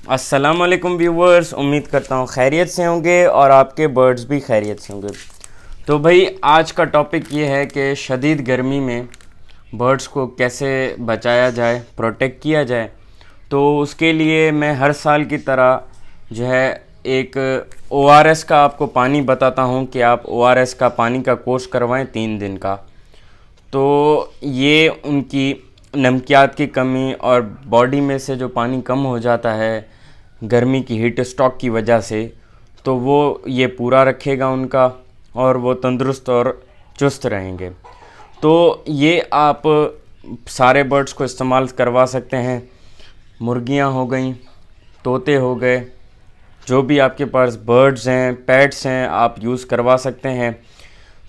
अस्सलामुअलैकुम व्यूवर्स, उम्मीद करता हूँ खैरियत से होंगे और आपके बर्ड्स भी खैरियत से होंगे। तो भाई आज का टॉपिक ये है कि शदीद गर्मी में बर्ड्स को कैसे बचाया जाए, प्रोटेक्ट किया जाए। तो उसके लिए मैं हर साल की तरह जो है एक ORS का आपको पानी बताता हूँ कि आप ORS का पानी का कोर्स करवाएं 3 दिन का। तो ये उनकी नमकियात की कमी और बॉडी में से जो पानी कम हो जाता है गर्मी की हीट स्ट्रोक की वजह से, तो वो ये पूरा रखेगा उनका और वो तंदुरुस्त और चुस्त रहेंगे। तो ये आप सारे बर्ड्स को इस्तेमाल करवा सकते हैं। मुर्गियां हो गई, तोते हो गए, जो भी आपके पास बर्ड्स हैं, पेट्स हैं, आप यूज़ करवा सकते हैं।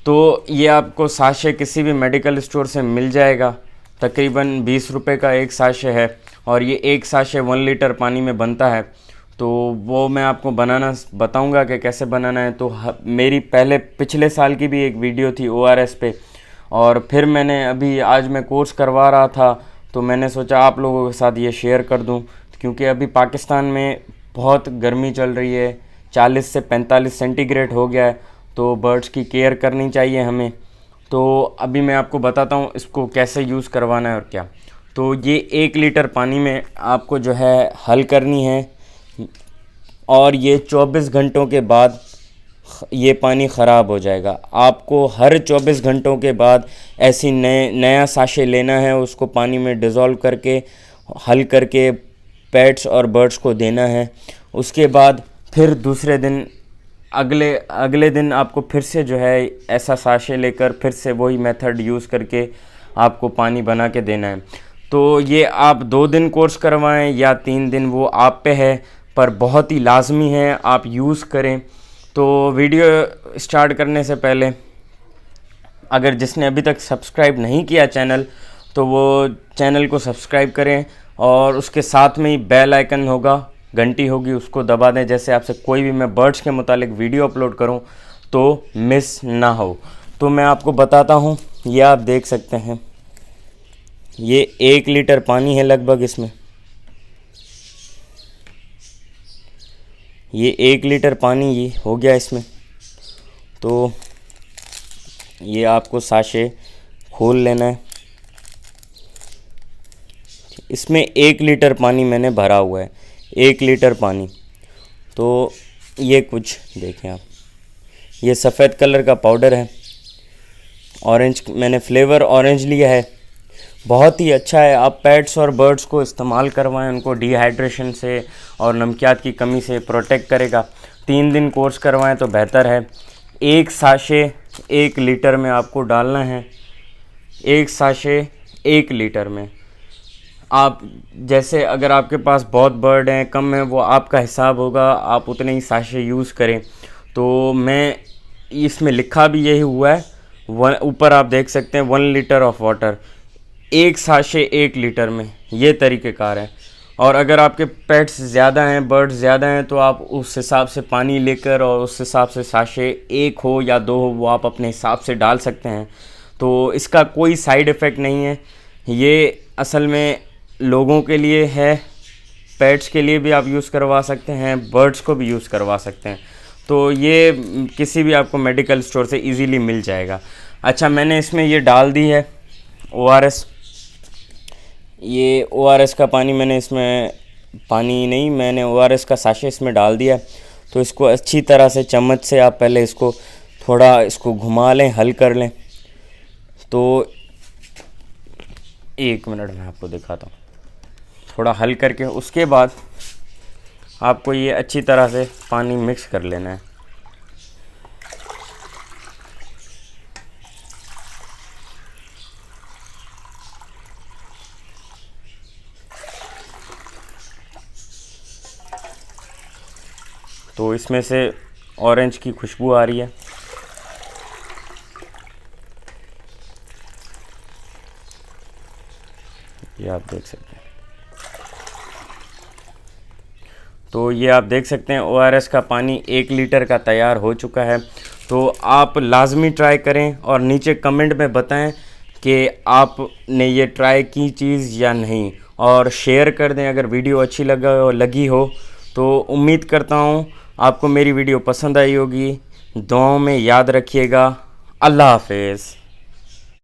तो ये आपको साशे किसी भी मेडिकल स्टोर से मिल जाएगा। तकरीबन 20 रुपए का एक साशे है और ये एक साशे 1 लीटर पानी में बनता है। तो वो मैं आपको बनाना बताऊंगा कि कैसे बनाना है। तो मेरी पिछले साल की भी एक वीडियो थी ORS पे, और फिर मैंने अभी आज मैं कोर्स करवा रहा था तो मैंने सोचा आप लोगों के साथ ये शेयर कर दूं, क्योंकि अभी पाकिस्तान में बहुत गर्मी चल रही है, 40 से 45 सेंटीग्रेड हो गया है। तो बर्ड्स की केयर करनी चाहिए हमें। तो अभी मैं आपको बताता हूँ इसको कैसे यूज़ करवाना है और क्या। तो ये 1 लीटर पानी में आपको जो है हल करनी है, और ये 24 घंटों के बाद ये पानी ख़राब हो जाएगा। आपको हर 24 घंटों के बाद ऐसी नया साशे लेना है, उसको पानी में डिज़ोल्व करके हल करके पेट्स और बर्ड्स को देना है। उसके बाद फिर दूसरे दिन अगले दिन आपको फिर से जो है ऐसा साशे लेकर फिर से वही मेथड यूज़ करके आपको पानी बना के देना है। तो ये आप 2 दिन कोर्स करवाएं या 3 दिन, वो आप पे है, पर बहुत ही लाजमी है आप यूज़ करें। तो वीडियो स्टार्ट करने से पहले अगर जिसने अभी तक सब्सक्राइब नहीं किया चैनल, तो वो चैनल को सब्सक्राइब करें और उसके साथ में ही बेल आइकन होगा, घंटी होगी, उसको दबा दें, जैसे आपसे कोई भी मैं बर्ड्स के मुतालिक वीडियो अपलोड करूं तो मिस ना हो। तो मैं आपको बताता हूं, ये आप देख सकते हैं, ये 1 लीटर पानी है लगभग इसमें। ये 1 लीटर पानी ये हो गया इसमें। तो ये आपको साशे खोल लेना है। इसमें 1 लीटर पानी मैंने भरा हुआ है, 1 लीटर पानी। तो ये कुछ देखें आप, ये सफ़ेद कलर का पाउडर है, ऑरेंज मैंने फ्लेवर ऑरेंज लिया है, बहुत ही अच्छा है। आप पेट्स और बर्ड्स को इस्तेमाल करवाएं, उनको डिहाइड्रेशन से और नमकियात की कमी से प्रोटेक्ट करेगा। 3 दिन कोर्स करवाएं तो बेहतर है। एक साशे 1 लीटर में आपको डालना है, एक साशे 1 लीटर में। आप जैसे अगर आपके पास बहुत बर्ड हैं, कम है, वो आपका हिसाब होगा, आप उतने ही साशे यूज़ करें। तो मैं इसमें लिखा भी यही हुआ है, ऊपर आप देख सकते हैं 1 लीटर ऑफ वाटर, एक साशे 1 लीटर में, ये तरीक़ेकार है। और अगर आपके पेट्स ज़्यादा हैं, बर्ड्स ज़्यादा हैं, तो आप उस हिसाब से पानी लेकर और उस हिसाब से साशे 1 हो या 2 हो, वो आप अपने हिसाब से डाल सकते हैं। तो इसका कोई साइड इफ़ेक्ट नहीं है। ये असल में लोगों के लिए है, पेट्स के लिए भी आप यूज़ करवा सकते हैं, बर्ड्स को भी यूज़ करवा सकते हैं। तो ये किसी भी आपको मेडिकल स्टोर से इजीली मिल जाएगा। अच्छा, मैंने इसमें ये डाल दी है ORS। ये ORS का पानी मैंने इसमें, पानी नहीं, मैंने ORS का साशे इसमें डाल दिया। तो इसको अच्छी तरह से चम्मच से आप पहले इसको थोड़ा इसको घुमा लें, हल कर लें। तो 1 मिनट में आपको दिखाता हूँ। थोड़ा हल करके उसके बाद आपको ये अच्छी तरह से पानी मिक्स कर लेना है। तो इसमें से ऑरेंज की खुशबू आ रही है। ये आप देख सकते हैं। तो ये आप देख सकते हैं ORS का पानी 1 लीटर का तैयार हो चुका है। तो आप लाजमी ट्राई करें और नीचे कमेंट में बताएं कि आपने ये ट्राई की चीज़ या नहीं, और शेयर कर दें अगर वीडियो अच्छी लगी हो। तो उम्मीद करता हूँ आपको मेरी वीडियो पसंद आई होगी। दुआओं में याद रखिएगा। अल्लाह हाफिज़।